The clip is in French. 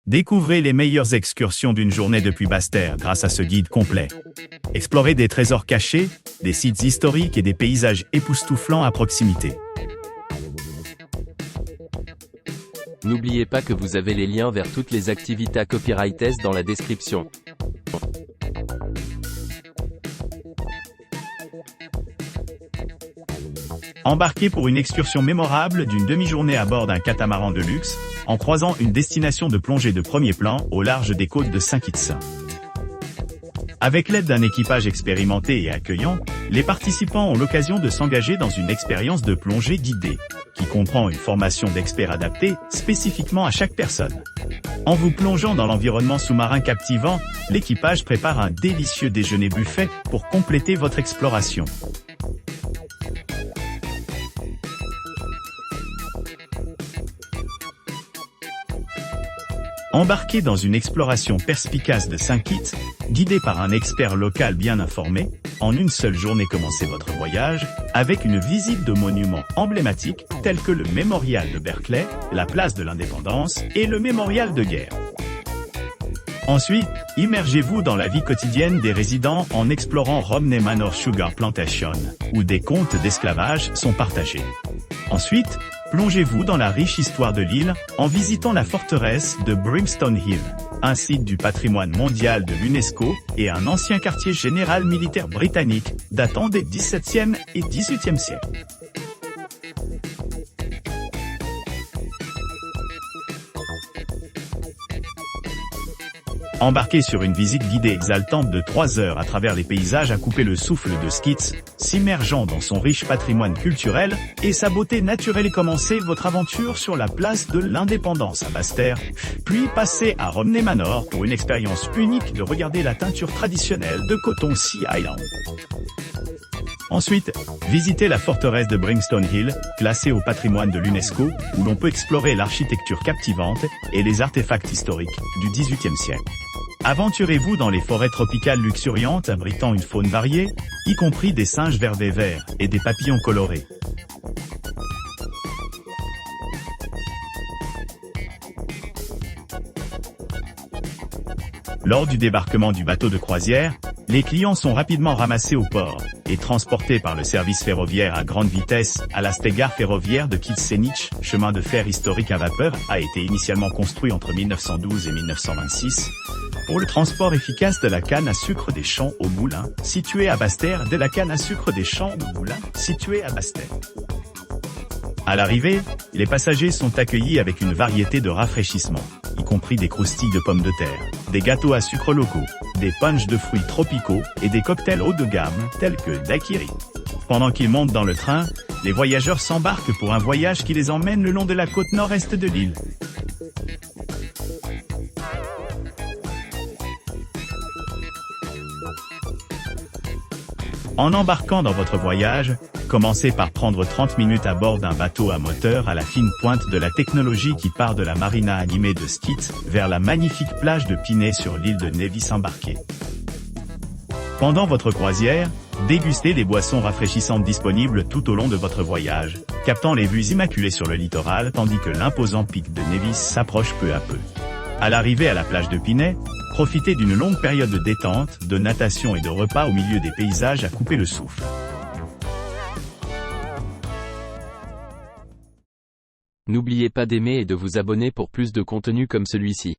Découvrez les meilleures excursions d'une journée depuis Basse-Terre grâce à ce guide complet. Explorez des trésors cachés, des sites historiques et des paysages époustouflants à proximité. N'oubliez pas que vous avez les liens vers toutes les activités à Copyrightes dans la description. Embarquez pour une excursion mémorable d'une demi-journée à bord d'un catamaran de luxe, en croisant une destination de plongée de premier plan au large des côtes de Saint-Kitts. Avec l'aide d'un équipage expérimenté et accueillant, les participants ont l'occasion de s'engager dans une expérience de plongée guidée, qui comprend une formation d'experts adaptée spécifiquement à chaque personne. En vous plongeant dans l'environnement sous-marin captivant, l'équipage prépare un délicieux déjeuner buffet pour compléter votre exploration. Embarquez dans une exploration perspicace de Saint-Kitts, guidée par un expert local bien informé. En une seule journée, commencez votre voyage avec une visite de monuments emblématiques tels que le mémorial de Berkeley, la place de l'Indépendance et le mémorial de guerre. Ensuite, immergez-vous dans la vie quotidienne des résidents en explorant Romney Manor Sugar Plantation, où des contes d'esclavage sont partagés. Ensuite, plongez-vous dans la riche histoire de l'île en visitant la forteresse de Brimstone Hill, un site du patrimoine mondial de l'UNESCO et un ancien quartier général militaire britannique datant des XVIIe et XVIIIe siècles. Embarquez sur une visite guidée exaltante de 3 heures à travers les paysages à couper le souffle de Skits, s'immergeant dans son riche patrimoine culturel et sa beauté naturelle, et commencez votre aventure sur la place de l'Indépendance à Basse-Terre, puis passez à Romney Manor pour une expérience unique de regarder la teinture traditionnelle de coton Sea Island. Ensuite, visitez la forteresse de Brimstone Hill, classée au patrimoine de l'UNESCO, où l'on peut explorer l'architecture captivante et les artefacts historiques du XVIIIe siècle. Aventurez-vous dans les forêts tropicales luxuriantes abritant une faune variée, y compris des singes vervets verts et des papillons colorés. Lors du débarquement du bateau de croisière, les clients sont rapidement ramassés au port et transportés par le service ferroviaire à grande vitesse à la gare ferroviaire de Kitsenich. Chemin de fer historique à vapeur a été initialement construit entre 1912 et 1926 pour le transport efficace de la canne à sucre des champs au moulin, situé à Basse-Terre, de la canne à sucre des champs au moulin, situé à Basse-Terre. À l'arrivée, les passagers sont accueillis avec une variété de rafraîchissements, y compris des croustilles de pommes de terre, des gâteaux à sucre locaux, des punchs de fruits tropicaux et des cocktails haut de gamme tels que daiquiri. Pendant qu'ils montent dans le train, les voyageurs s'embarquent pour un voyage qui les emmène le long de la côte nord-est de l'île. En embarquant dans votre voyage, commencez par prendre 30 minutes à bord d'un bateau à moteur à la fine pointe de la technologie qui part de la marina animée de Skits vers la magnifique plage de Pinay sur l'île de Nevis. Embarquée. Pendant votre croisière, dégustez les boissons rafraîchissantes disponibles tout au long de votre voyage, captant les vues immaculées sur le littoral tandis que l'imposant pic de Nevis s'approche peu à peu. À l'arrivée à la plage de Pinay, profitez d'une longue période de détente, de natation et de repas au milieu des paysages à couper le souffle. N'oubliez pas d'aimer et de vous abonner pour plus de contenu comme celui-ci.